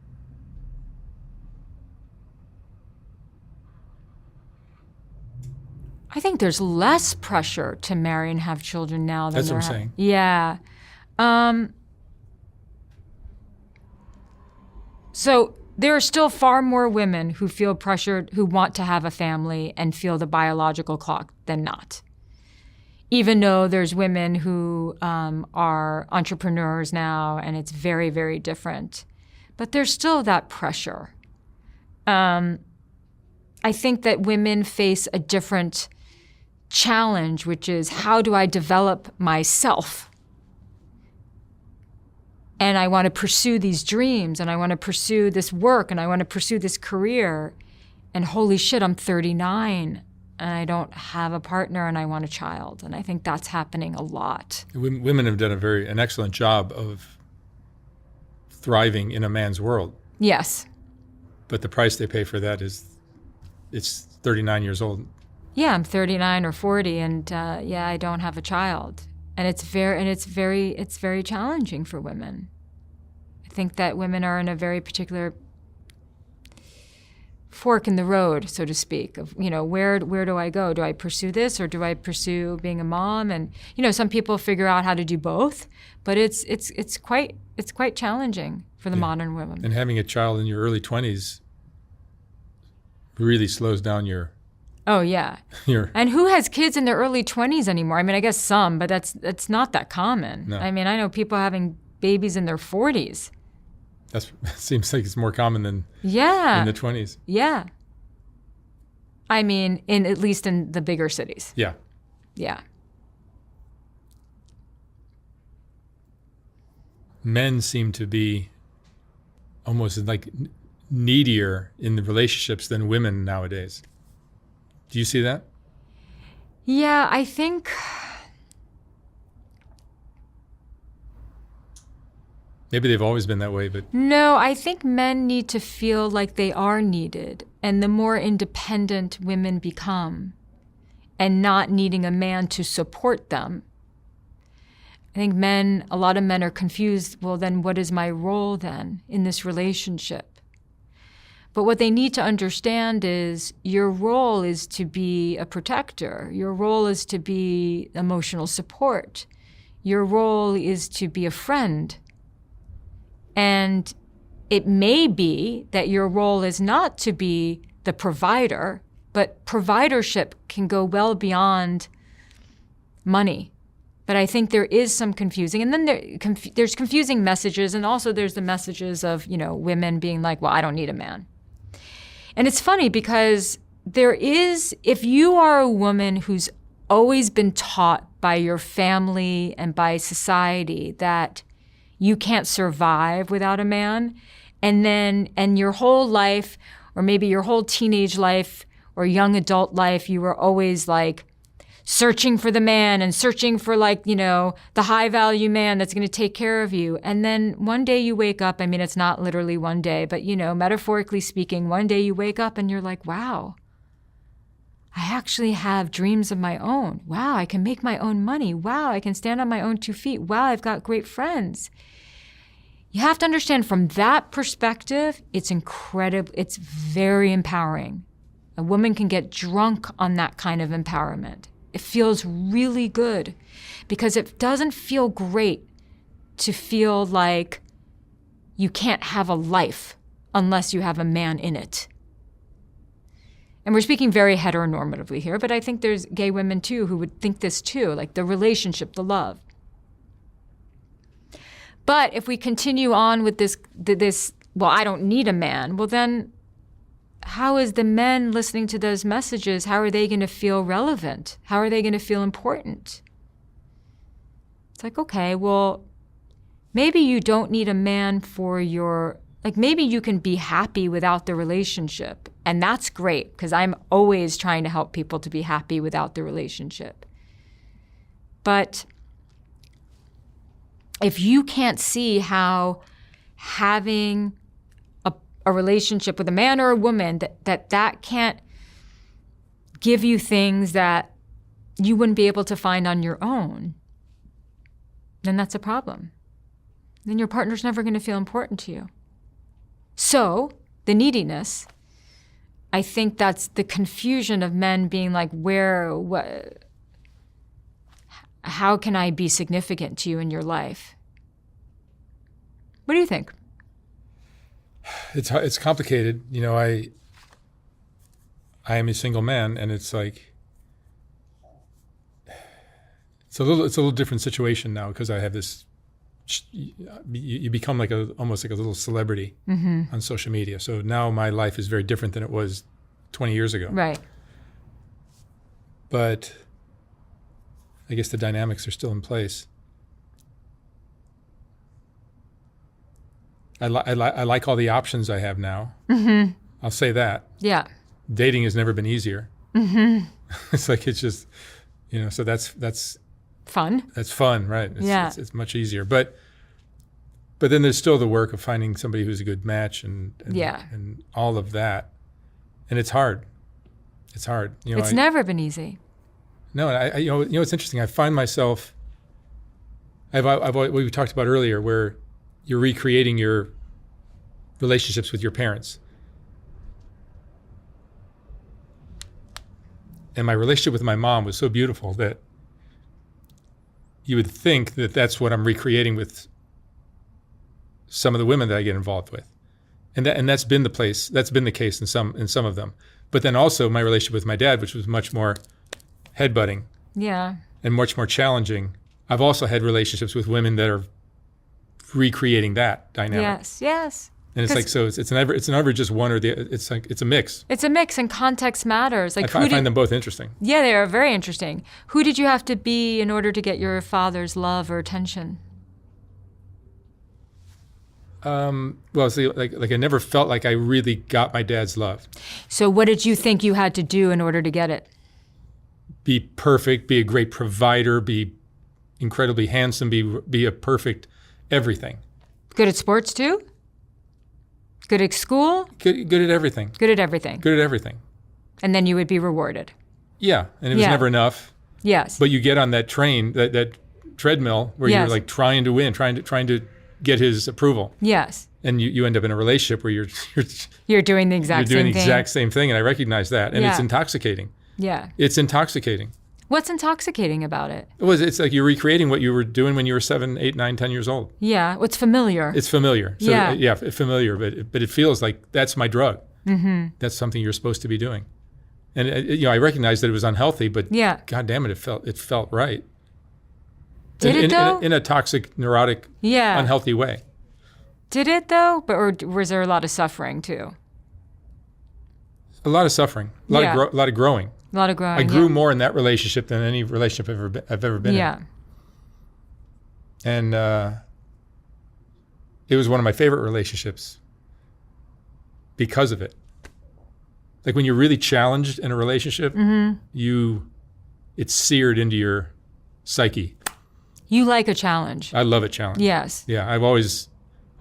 I think there's less pressure to marry and have children now than That's there what I'm saying. Yeah. So there are still far more women who feel pressured, who want to have a family and feel the biological clock, than not. Even though there's women who are entrepreneurs now, and it's very, very different. But there's still that pressure. I think that women face a different challenge, which is, how do I develop myself? And I want to pursue these dreams, and I want to pursue this work, and I want to pursue this career. And holy shit, I'm 39, and I don't have a partner, and I want a child. And I think that's happening a lot. Women have done an excellent job of thriving in a man's world. Yes. But the price they pay for that is, it's 39 years old. Yeah, I'm 39 or 40, and I don't have a child. And it's very challenging for women. I think that women are in a very particular fork in the road, so to speak, of, where do I go? Do I pursue this, or do I pursue being a mom? And some people figure out how to do both, but it's quite challenging for the modern woman. And having a child in your early 20s really slows down your. Oh, yeah. And who has kids in their early 20s anymore? I mean, I guess some, but that's not that common. No. I mean, I know people having babies in their 40s. That seems like it's more common than in the 20s. Yeah. I mean, at least in the bigger cities. Yeah. Yeah. Men seem to be almost like needier in the relationships than women nowadays. Do you see that? Yeah, I think maybe they've always been that way, but no, I think men need to feel like they are needed, and the more independent women become and not needing a man to support them. I think a lot of men are confused, well, then what is my role then in this relationship? But what they need to understand is your role is to be a protector. Your role is to be emotional support. Your role is to be a friend. And it may be that your role is not to be the provider, but providership can go well beyond money. But I think there is some confusing. And then there's confusing messages, and also there's the messages of, women being like, well, I don't need a man. And it's funny because if you are a woman who's always been taught by your family and by society that you can't survive without a man, and your whole life, or maybe your whole teenage life or young adult life, you were always like searching for the man and searching for the high value man that's going to take care of you. And then one day you wake up, I mean, it's not literally one day, but metaphorically speaking, one day you wake up and you're like, wow, I actually have dreams of my own. Wow, I can make my own money. Wow, I can stand on my own 2 feet. Wow, I've got great friends. You have to understand from that perspective, it's incredible. It's very empowering. A woman can get drunk on that kind of empowerment. It feels really good because it doesn't feel great to feel like you can't have a life unless you have a man in it. And we're speaking very heteronormatively here, but I think there's gay women too who would think this too, like the relationship, the love. But if we continue on with this, well, I don't need a man, well then how is the men listening to those messages, how are they going to feel relevant? How are they going to feel important? It's like, okay, well, maybe you don't need a man for maybe you can be happy without the relationship. And that's great, because I'm always trying to help people to be happy without the relationship. But if you can't see how having a relationship with a man or a woman, that can't give you things that you wouldn't be able to find on your own, then that's a problem. Then your partner's never going to feel important to you. So the neediness, I think that's the confusion of men being like, how can I be significant to you in your life? What do you think? It's complicated. I am a single man, and it's like it's a little different situation now because I have this. You become almost like a little celebrity on social media. So now my life is very different than it was 20 years ago. Right. But I guess the dynamics are still in place. I like all the options I have now. Mm-hmm. I'll say that. Yeah. Dating has never been easier. Mm-hmm. it's just, so that's fun. That's fun, right? It's much easier. But then there's still the work of finding somebody who's a good match and all of that. And it's hard. It's hard. It's never been easy. No, it's interesting. I find myself, what we talked about earlier, where you're recreating your relationships with your parents. And my relationship with my mom was so beautiful that you would think that that's what I'm recreating with some of the women that I get involved with. And that's been the case in some of them. But then also my relationship with my dad, which was much more headbutting. Yeah. And much more challenging. I've also had relationships with women that are recreating that dynamic. Yes. And it's like, so it's never just one or the, it's a mix. It's a mix, and context matters. Like I find them both interesting. Yeah, they are very interesting. Who did you have to be in order to get your father's love or attention? Well, see, like I never felt like I really got my dad's love. So what did you think you had to do in order to get it? Be perfect, be a great provider, be incredibly handsome, be a perfect everything. Good at sports too? Good at school? Good at everything. Good at everything. Good at everything. And then you would be rewarded. Yeah, and it was never enough. Yes. But you get on that train, that treadmill where you're like trying to win, trying to get his approval. Yes. And you end up in a relationship where you're doing the exact same thing. Exact same thing, and I recognize that, and it's intoxicating. Yeah. It's intoxicating. What's intoxicating about it? It's like you're recreating what you were doing when you were 7, 8, 9, 10 years old. Yeah, it's familiar. It's familiar. So, familiar, but it feels like that's my drug. Mm-hmm. That's something you're supposed to be doing. And I recognized that it was unhealthy, but God damn it, it felt right. Did it though? In a toxic, neurotic, unhealthy way. Did it though? Or was there a lot of suffering too? A lot of suffering, a lot of growing. A lot of growing. I grew more in that relationship than any relationship I've ever been in. And it was one of my favorite relationships because of it. Like when you're really challenged in a relationship, it's seared into your psyche. You like a challenge. I love a challenge. Yes. Yeah, I've always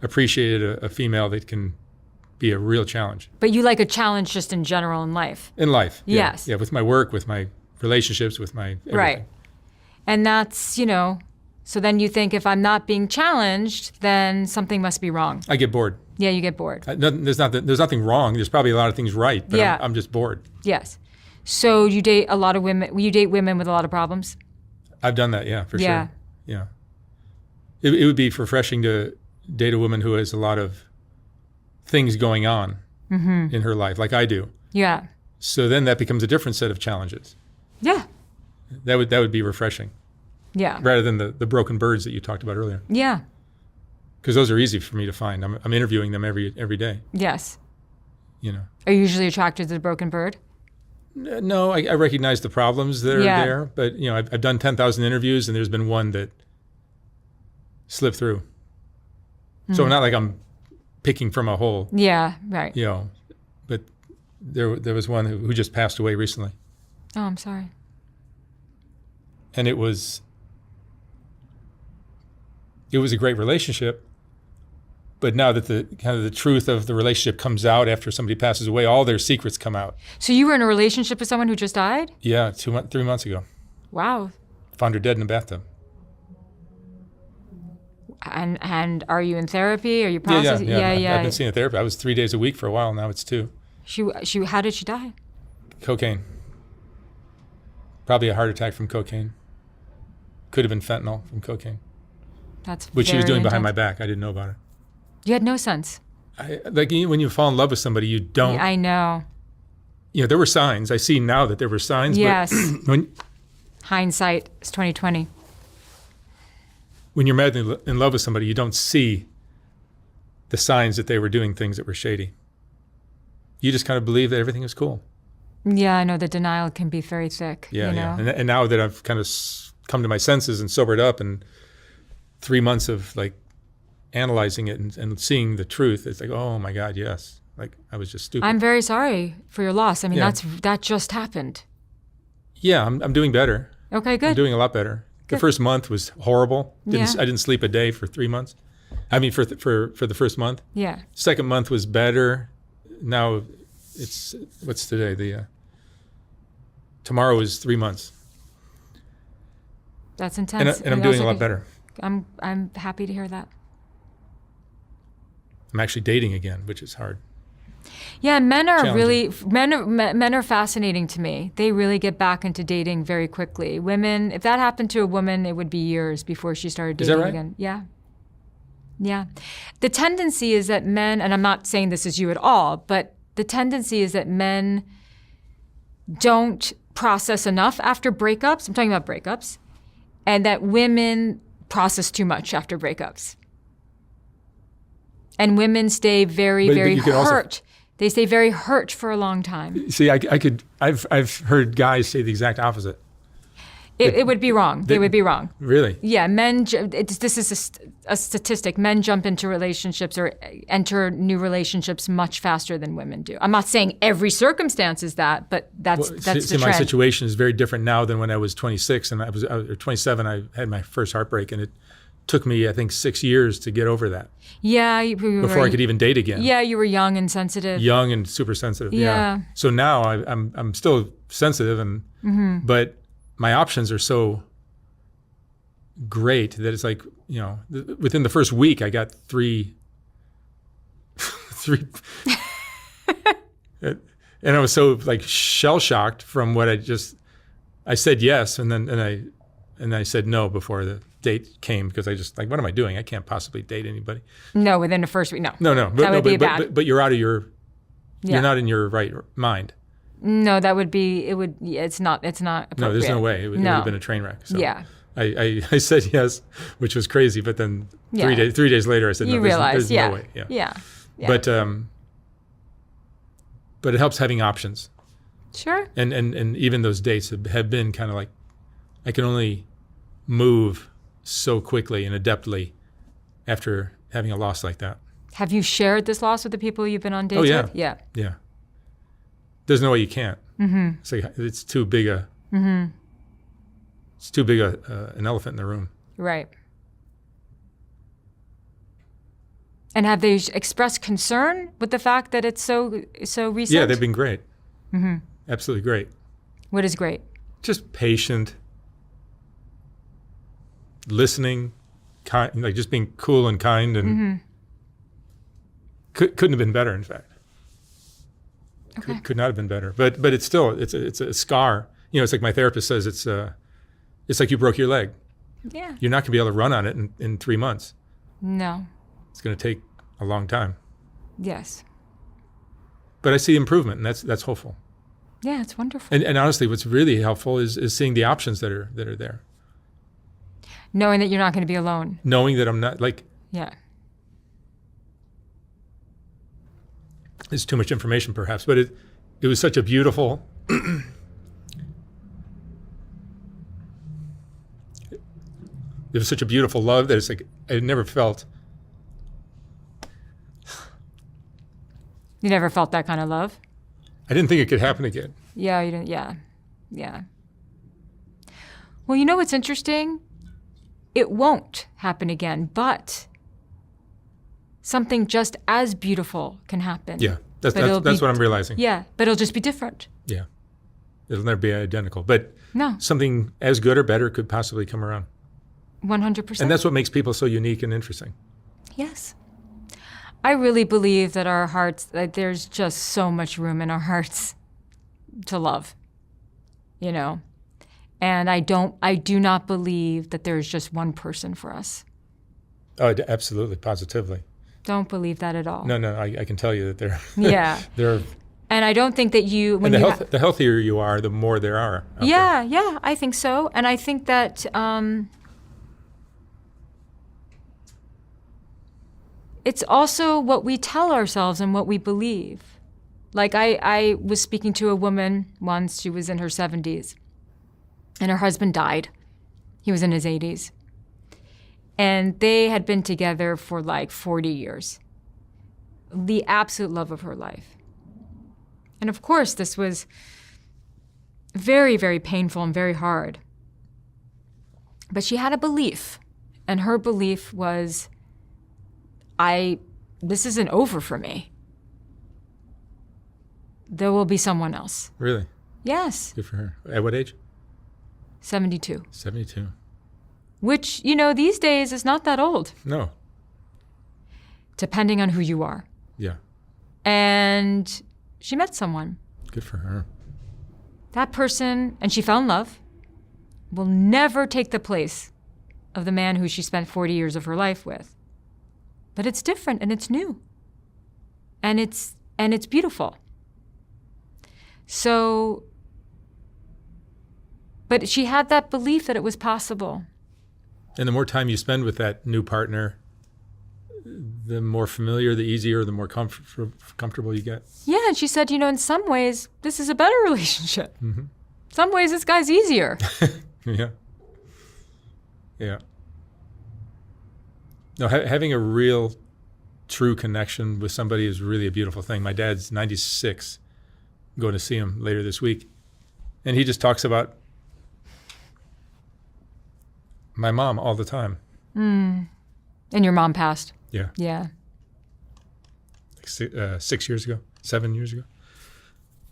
appreciated a female that can be a real challenge. But you like a challenge just in general in life. In life. Yeah. Yes. Yeah, with my work, with my relationships, with my everything. Right. And that's, so then you think if I'm not being challenged, then something must be wrong. I get bored. Yeah, you get bored. There's nothing wrong. There's probably a lot of things right, but I'm just bored. Yes. So you date a lot of women. You date women with a lot of problems? I've done that, yeah, for sure. Yeah. It would be refreshing to date a woman who has a lot of things going on in her life, like I do. Yeah. So then that becomes a different set of challenges. Yeah. That would be refreshing. Yeah. Rather than the broken birds that you talked about earlier. Yeah. Because those are easy for me to find. I'm interviewing them every day. Yes. Are you usually attracted to the broken bird? No, I recognize the problems that are there, but I've done 10,000 interviews and there's been one that slipped through. So not like I'm picking from a hole. Yeah, right. But there was one who just passed away recently. Oh, I'm sorry. And it was a great relationship. But now that the truth of the relationship comes out after somebody passes away, all their secrets come out. So you were in a relationship with someone who just died? Yeah, 3 months ago. Wow. Found her dead in a bathtub. And are you in therapy? Are you processing? Yeah. I've been seeing a therapist. I was 3 days a week for a while. Now it's 2. How did she die? Cocaine. Probably a heart attack from cocaine. Could have been fentanyl from cocaine. Which she was doing behind my back. I didn't know about it. You had no sense. Like when you fall in love with somebody, you don't. Yeah, I know. There were signs. I see now that there were signs. Yes. But hindsight is 20/20. When you're madly in love with somebody, you don't see the signs that they were doing things that were shady. You just kind of believe that everything is cool. Yeah, I know the denial can be very thick. Yeah. And now that I've kind of come to my senses and sobered up, and 3 months of like analyzing it and seeing the truth, it's like, oh my God, yes. Like I was just stupid. I'm very sorry for your loss. I mean, that just happened. Yeah, I'm doing better. Okay, good. I'm doing a lot better. The first month was horrible. I didn't sleep a day for 3 months. I mean, for the first month. Yeah. Second month was better. Now what's today? Tomorrow is 3 months. That's intense. And I'm doing a lot better. I'm happy to hear that. I'm actually dating again, which is hard. Yeah, men are fascinating to me. They really get back into dating very quickly. Women, if that happened to a woman, it would be years before she started dating again. Yeah. Yeah. The tendency is that men, and I'm not saying this is you at all, but the tendency is that men don't process enough after breakups. I'm talking about breakups. And that women process too much after breakups. And women stay very hurt. They stay very hurt for a long time. See, I've heard guys say the exact opposite. It would be wrong. They would be wrong. Really? Yeah, men. This is a statistic. Men jump into relationships or enter new relationships much faster than women do. I'm not saying every circumstance is that, but that's the trend. My situation is very different now than when I was 26 and I was 27. I had my first heartbreak, and it took me, I think, 6 years to get over that. Yeah, before I could even date again. Yeah, you were young and sensitive. Young and super sensitive. Yeah. So now I'm still sensitive, but my options are so great that it's like, within the first week I got three, and I was so like shell shocked from what I said yes, and I said no before the date came, because I just like, what am I doing? I can't possibly date anybody. No, within the first week, no. No. That would be bad. But you're out of you're not in your right mind. No, that would be, it's not appropriate. No, there's no way. It would have been a train wreck. So yeah. I said yes, which was crazy, but then 3 days later I said no, there's no way. Yeah. But But it helps having options. Sure. And even those dates have been kind of like, I can only move so quickly and adeptly after having a loss like that. Have you shared this loss with the people you've been on dates Oh, yeah. with? Yeah. Yeah. There's no way you can't. Mm-hmm. It's like, it's too big a, it's too big an elephant in the room. Right. And have they expressed concern with the fact that it's so recent? Yeah, they've been great. Mm-hmm. Absolutely great. What is great? Just patient, listening, kind, like just being cool and kind, and couldn't have been better. In fact, Okay. could not have been better. But it's still it's a scar. You know, it's like my therapist says. It's like you broke your leg. Yeah. You're not going to be able to run on it in 3 months. No. It's going to take a long time. Yes. But I see improvement, and that's hopeful. Yeah, it's wonderful. And honestly, what's really helpful is seeing the options that are there. Knowing that you're not going to be alone. Knowing that I'm not like. Yeah. It's too much information, perhaps, but it was such a beautiful. It was such a beautiful love that it's like I never felt. You never felt that kind of love? I didn't think it could happen again. Yeah, you didn't. Yeah. Yeah. Well, you know what's interesting? It won't happen again, but something just as beautiful can happen. Yeah, that's But what I'm realizing. Yeah, but it'll just be different. Yeah, it'll never be identical, but No, something as good or better could possibly come around. 100%. And that's what makes people so unique and interesting. Yes. I really believe that our hearts, that there's just so much room in our hearts to love, you know? And I do not believe that there's just one person for us. Oh, absolutely, positively. Don't believe that at all. No, I can tell you that they're. Yeah. they're. And I don't think that you, when And you the healthier you are, the more there are. out there. yeah, I think so. And I think that it's also what we tell ourselves and what we believe. Like I was speaking to a woman once, she was in her 70s, and her husband died. He was in his 80s. And they had been together for like 40 years. The absolute love of her life. And of course, this was very, very painful and very hard. But she had a belief, and her belief was, this isn't over for me. There will be someone else. Really? Yes. Good for her. At what age? 72. 72. Which, you know, these days is not that old, No. depending on who you are. Yeah. And she met someone. Good for her. That person, and she fell in love, will never take the place of the man who she spent 40 years of her life with. But it's different and it's new. And it's beautiful. So, but she had that belief that it was possible. And the more time you spend with that new partner, the more familiar, the easier, the more comfortable you get. Yeah, and she said, you know, in some ways, this is a better relationship. Mm-hmm. Some ways, this guy's easier. Yeah. Yeah. No, having a real, true connection with somebody is really a beautiful thing. My dad's 96. I'm going to see him later this week. And he just talks about my mom all the time. And your mom passed. Yeah. Yeah. Like 6 years ago, 7 years ago.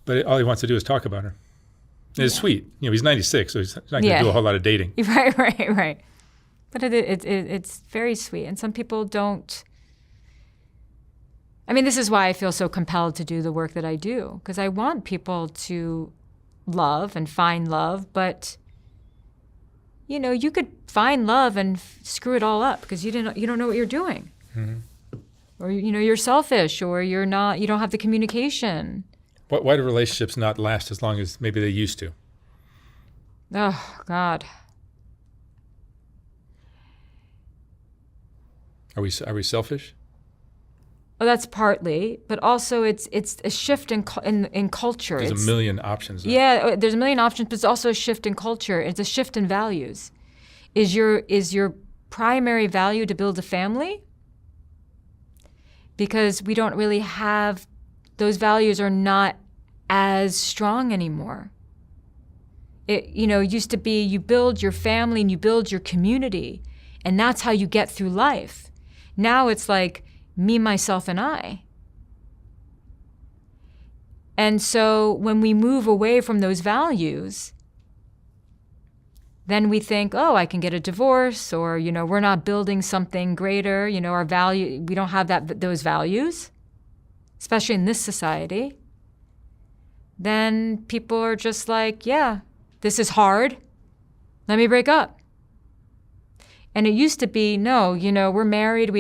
But all he wants to do is talk about her. And it's sweet. You know, he's 96, so he's not going to do a whole lot of dating. Right. But it's very sweet. And some people don't. I mean, this is why I feel so compelled to do the work that I do, because I want people to love and find love, but you know, you could find love and screw it all up because you don't know what you're doing. Mm-hmm. Or you know, you're selfish, or you don't have the communication. Why do relationships not last as long as maybe they used to? Oh, God. Are we selfish? Oh, that's partly, but also it's a shift in culture. There's a million options. Yeah, there's a million options, but it's also a shift in culture. It's a shift in values. Is your primary value to build a family? Because we don't really have, those values are not as strong anymore. It used to be you build your family and you build your community, and that's how you get through life. Now it's like me, myself, and I. And so when we move away from those values, then we think, oh, I can get a divorce, or, we're not building something greater, our value, we don't have those values, especially in this society. Then people are just like, yeah, this is hard. Let me break up. And it used to be, no, we're married.